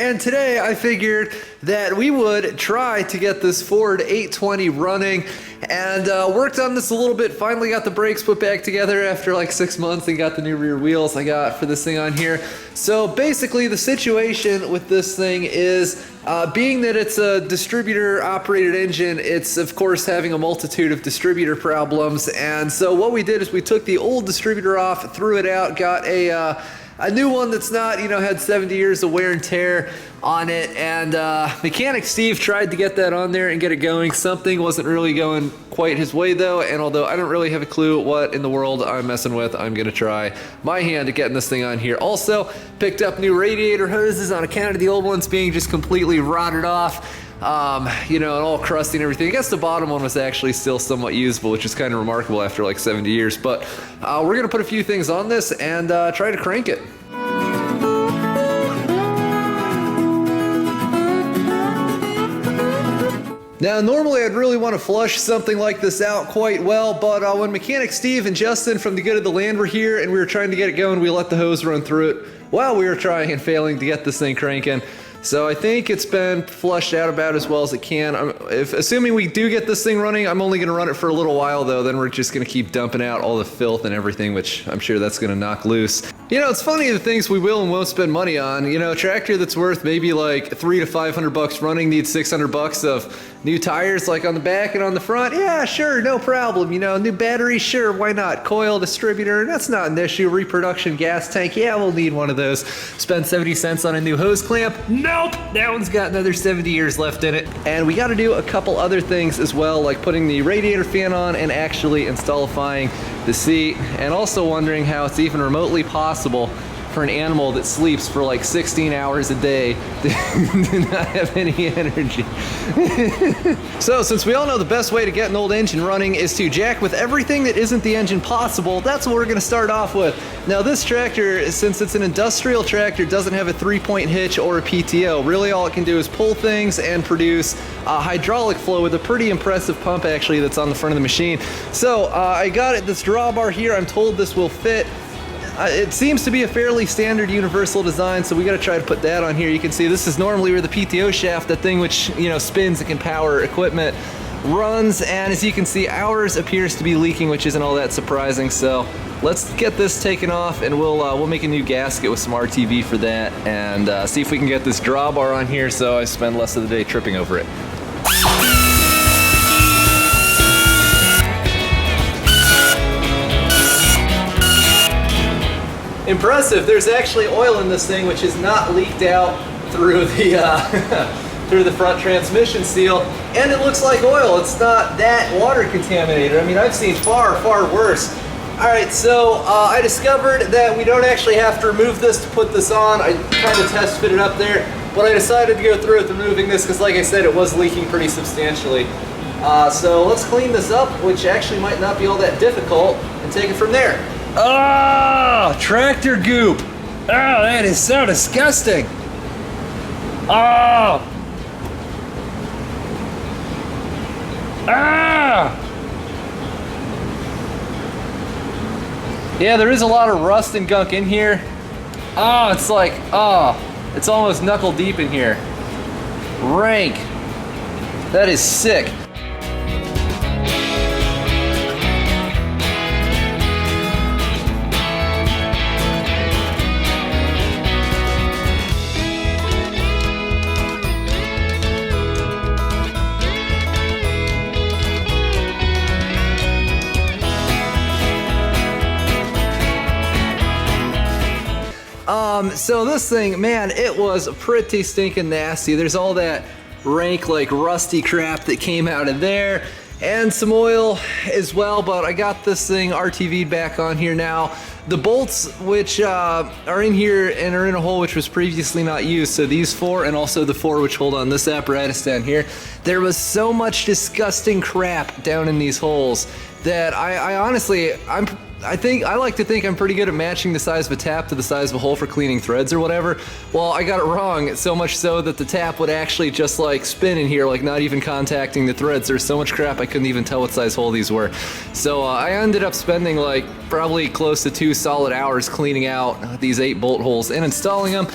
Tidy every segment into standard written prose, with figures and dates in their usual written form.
And today I figured that we would try to get this Ford 820 running, and worked on this a little bit. Finally got the brakes put back together after like 6 months and got the new rear wheels I got for this thing on here. So basically the situation with this thing is being that it's a distributor operated engine, it's of course having a multitude of distributor problems. And so what we did is we took the old distributor off, threw it out, got a new one that's not, had 70 years of wear and tear on it, and mechanic Steve tried to get that on there and get it going. Something wasn't really going quite his way though, and although I don't really have a clue what in the world I'm messing with, I'm gonna try my hand at getting this thing on here. Also, picked up new radiator hoses on account of the old ones being just completely rotted off. And all crusty and everything. I guess the bottom one was actually still somewhat usable, which is kind of remarkable after like 70 years. But we're gonna put a few things on this and try to crank it. Now, normally I'd really want to flush something like this out quite well, but when mechanic Steve and Justin from The Good of the Land were here and we were trying to get it going, we let the hose run through it while we were trying and failing to get this thing cranking. So I think it's been flushed out about as well as it can. Assuming we do get this thing running, I'm only gonna run it for a little while though, then we're just gonna keep dumping out all the filth and everything, which I'm sure that's gonna knock loose. It's funny the things we will and won't spend money on. A tractor that's worth maybe like $300 to $500 running needs $600 of new tires like on the back and on the front. Yeah, sure, no problem. New battery, sure, why not? Coil, distributor, that's not an issue. Reproduction gas tank, yeah, we'll need one of those. Spend 70 cents on a new hose clamp. Nope, that one's got another 70 years left in it. And we gotta do a couple other things as well, like putting the radiator fan on and actually installifying the seat, and also wondering how it's even remotely possible for an animal that sleeps for like 16 hours a day to not have any energy. So since we all know the best way to get an old engine running is to jack with everything that isn't the engine possible, that's what we're gonna start off with. Now this tractor, since it's an industrial tractor, doesn't have a 3-point hitch or a PTO. Really all it can do is pull things and produce hydraulic flow with a pretty impressive pump actually that's on the front of the machine. So I got it, this drawbar here, I'm told this will fit. It seems to be a fairly standard universal design, so we got to try to put that on here. You can see this is normally where the PTO shaft, that thing which spins and can power equipment, runs, and as you can see ours appears to be leaking, which isn't all that surprising. So let's get this taken off and we'll make a new gasket with some RTV for that, and see if we can get this drawbar on here so I spend less of the day tripping over it. Impressive, there's actually oil in this thing which is not leaked out through the through the front transmission seal, and it looks like oil. It's not that water contaminated. I mean, I've seen far, far worse. Alright, so I discovered that we don't actually have to remove this to put this on. I kind of test fit it up there, but I decided to go through with removing this because like I said, it was leaking pretty substantially. So let's clean this up, which actually might not be all that difficult, and take it from there. Oh, tractor goop. Oh, that is so disgusting. Oh. Ah. Yeah, there is a lot of rust and gunk in here. Oh, it's like, it's almost knuckle deep in here. Rank. That is sick. So this thing, man, it was pretty stinking nasty. There's all that rank, like rusty crap that came out of there, and some oil as well, but I got this thing RTV'd back on here now. The bolts which are in here and are in a hole which was previously not used, so these 4 and also the 4 which hold on this apparatus down here, there was so much disgusting crap down in these holes that I honestly, I like to think I'm pretty good at matching the size of a tap to the size of a hole for cleaning threads or whatever. Well, I got it wrong, so much so that the tap would actually just like spin in here, like not even contacting the threads. There's so much crap I couldn't even tell what size hole these were. So I ended up spending like probably close to 2 solid hours cleaning out these 8 bolt holes and installing them.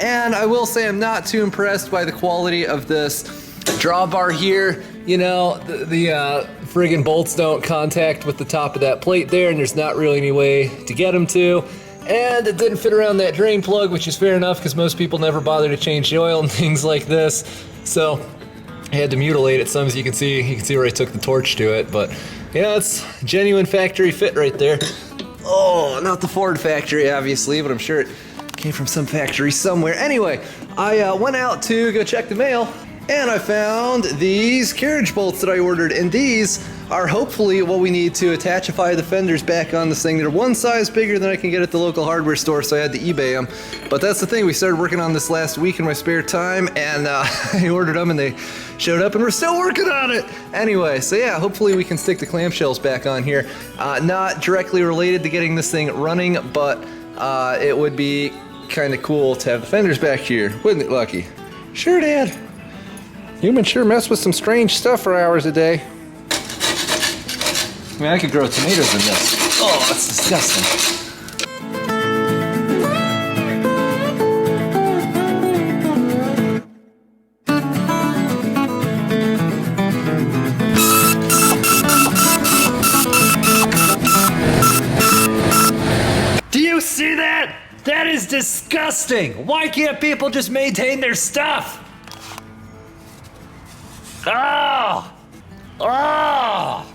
And I will say I'm not too impressed by the quality of this drawbar here. You know, the friggin' bolts don't contact with the top of that plate there, and there's not really any way to get them to. And it didn't fit around that drain plug, which is fair enough because most people never bother to change the oil and things like this. So I had to mutilate it some, as you can see where I took the torch to it. But yeah, it's genuine factory fit right there. Oh, not the Ford factory, obviously, but I'm sure it came from some factory somewhere. Anyway, I went out to go check the mail, and I found these carriage bolts that I ordered, and these are hopefully what we need to attachify the fenders back on this thing. They're one size bigger than I can get at the local hardware store, so I had to eBay them. But that's the thing, we started working on this last week in my spare time, and I ordered them and they showed up and we're still working on it. Anyway, so yeah, hopefully we can stick the clamshells back on here. Not directly related to getting this thing running, but it would be kind of cool to have the fenders back here, wouldn't it, Lucky? Sure, Dad. Humans sure mess with some strange stuff for hours a day. I mean, I could grow tomatoes in this. Oh, that's disgusting. Do you see that? That is disgusting. Why can't people just maintain their stuff? Oh! Oh!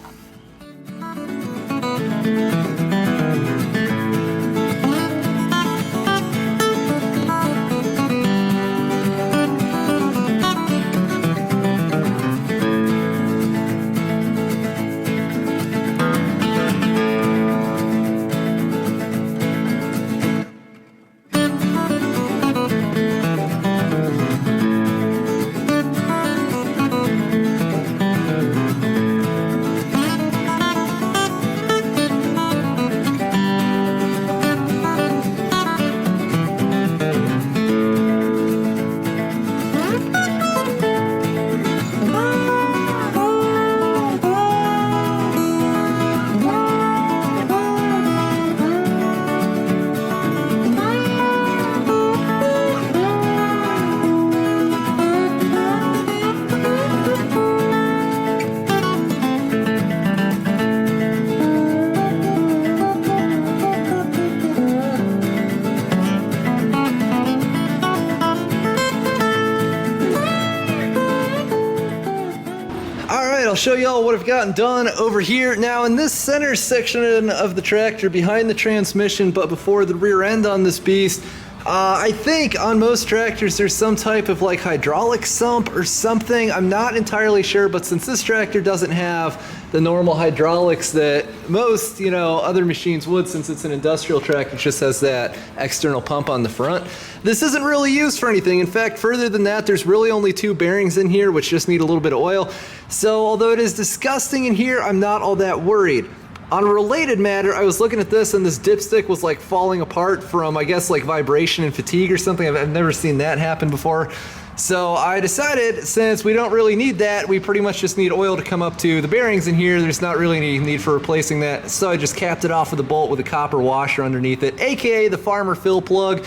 I'll show y'all what I've gotten done over here. Now in this center section of the tractor behind the transmission but before the rear end on this beast, I think on most tractors there's some type of like hydraulic sump or something. I'm not entirely sure, but since this tractor doesn't have the normal hydraulics that most, you know, other machines would, since it's an industrial tractor, it just has that external pump on the front. This isn't really used for anything. In fact, further than that, there's really only 2 bearings in here, which just need a little bit of oil. So although it is disgusting in here, I'm not all that worried. On a related matter, I was looking at this and this dipstick was like falling apart from, I guess, like vibration and fatigue or something. I've never seen that happen before. So I decided, since we don't really need that, we pretty much just need oil to come up to the bearings in here. There's not really any need for replacing that. So I just capped it off with a bolt with a copper washer underneath it, aka the farmer fill plug.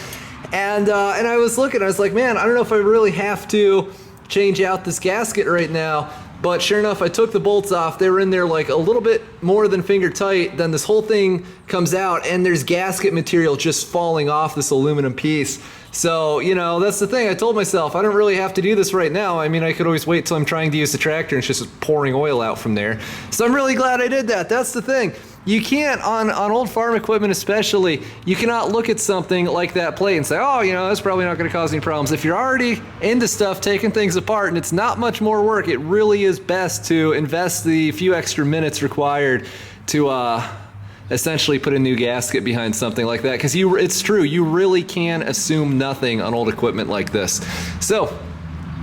And I was looking, I was like, man, I don't know if I really have to change out this gasket right now. But sure enough, I took the bolts off. They were in there like a little bit more than finger tight. Then this whole thing comes out and there's gasket material just falling off this aluminum piece. So, you know, that's the thing. I told myself, I don't really have to do this right now. I mean, I could always wait till I'm trying to use the tractor and it's just pouring oil out from there. So I'm really glad I did that. That's the thing. You can't, on old farm equipment especially, you cannot look at something like that plate and say, oh, you know, that's probably not going to cause any problems. If you're already into stuff, taking things apart, and it's not much more work, it really is best to invest the few extra minutes required to essentially put a new gasket behind something like that. Because it's true, you really can assume nothing on old equipment like this. So,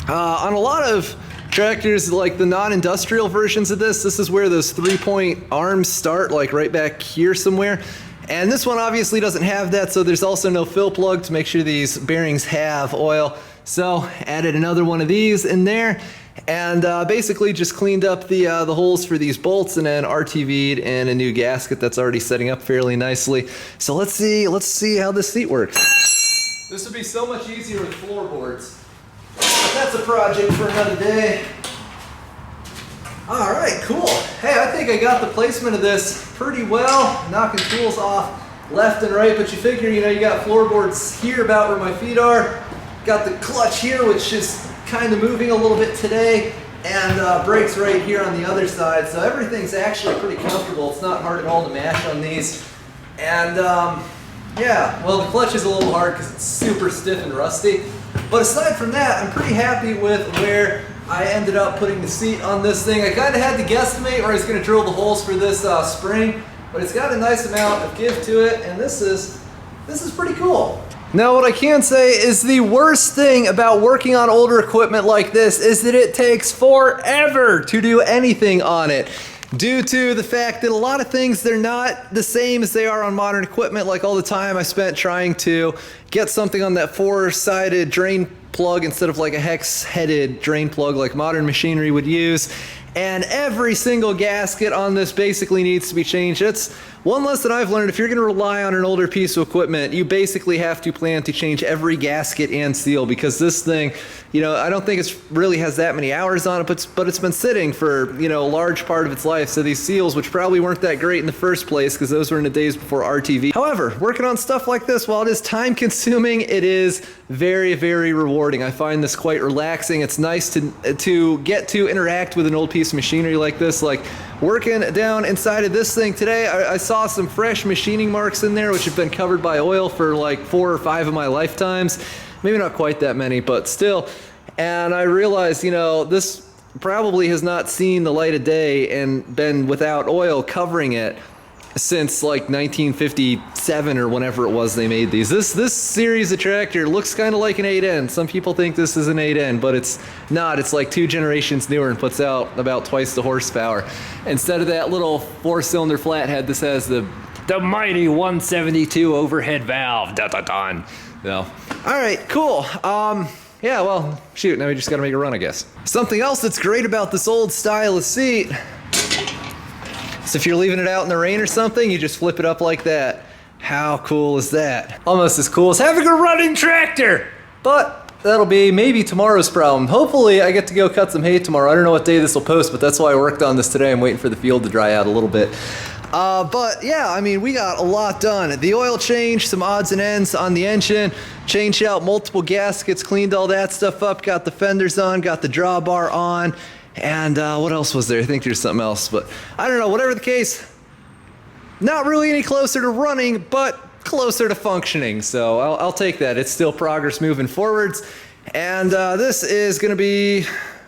on a lot of tractors, like the non-industrial versions of this is where those 3-point arms start, like right back here somewhere. And this one obviously doesn't have that, so there's also no fill plug to make sure these bearings have oil. So added another one of these in there, and basically just cleaned up the holes for these bolts, and then RTV'd in a new gasket that's already setting up fairly nicely. So let's see how this seat works. This would be so much easier with floorboards. But that's a project for another day. All right, cool. Hey, I think I got the placement of this pretty well. Knocking tools off left and right, but you figure, you know, you got floorboards here about where my feet are. Got the clutch here, which is kind of moving a little bit today, and brakes right here on the other side. So everything's actually pretty comfortable. It's not hard at all to mash on these. And yeah, well, the clutch is a little hard because it's super stiff and rusty. But aside from that, I'm pretty happy with where I ended up putting the seat on this thing. I kind of had to guesstimate where I was going to drill the holes for this spring, but it's got a nice amount of give to it, and this is pretty cool. Now, what I can say is the worst thing about working on older equipment like this is that it takes forever to do anything on it, due to the fact that a lot of things, they're not the same as they are on modern equipment. Like all the time I spent trying to get something on that four-sided drain plug instead of like a hex-headed drain plug like modern machinery would use. And every single gasket on this basically needs to be changed. That's one lesson I've learned. If you're going to rely on an older piece of equipment, you basically have to plan to change every gasket and seal, because this thing, you know, I don't think it really has that many hours on it, but it's been sitting for, you know, a large part of its life. So these seals, which probably weren't that great in the first place because those were in the days before RTV. However, working on stuff like this, while it is time consuming, it is very, very rewarding. I find this quite relaxing. It's nice to get to interact with an old piece of machinery like this. Like working down inside of this thing today, I saw some fresh machining marks in there which have been covered by oil for like 4 or 5 of my lifetimes. Maybe not quite that many, but still. And I realized, you know, this probably has not seen the light of day and been without oil covering it since like 1957 or whenever it was they made these. This series of tractor looks kind of like an 8N. Some people think this is an 8N, but it's not. It's like 2 generations newer and puts out about twice the horsepower. Instead of that little 4-cylinder flathead, this has the mighty 172 overhead valve. Dun-dun-dun. No. All right, cool. Yeah, well, shoot, now we just gotta make a run, I guess. Something else that's great about this old style of seat, so if you're leaving it out in the rain or something, you just flip it up like that. How cool is that? Almost as cool as having a running tractor! But that'll be maybe tomorrow's problem. Hopefully I get to go cut some hay tomorrow. I don't know what day this will post, but that's why I worked on this today. I'm waiting for the field to dry out a little bit. But yeah, I mean, we got a lot done. The oil change, some odds and ends on the engine, changed out multiple gaskets, cleaned all that stuff up, got the fenders on, got the drawbar on, and what else was there? I think there's something else, but I don't know. Whatever the case, not really any closer to running, but closer to functioning. So I'll take that. It's still progress moving forwards, and this is going to be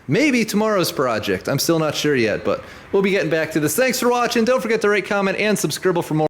maybe tomorrow's project. I'm still not sure yet, but we'll be getting back to this. Thanks for watching. Don't forget to rate, comment, and subscribe for more.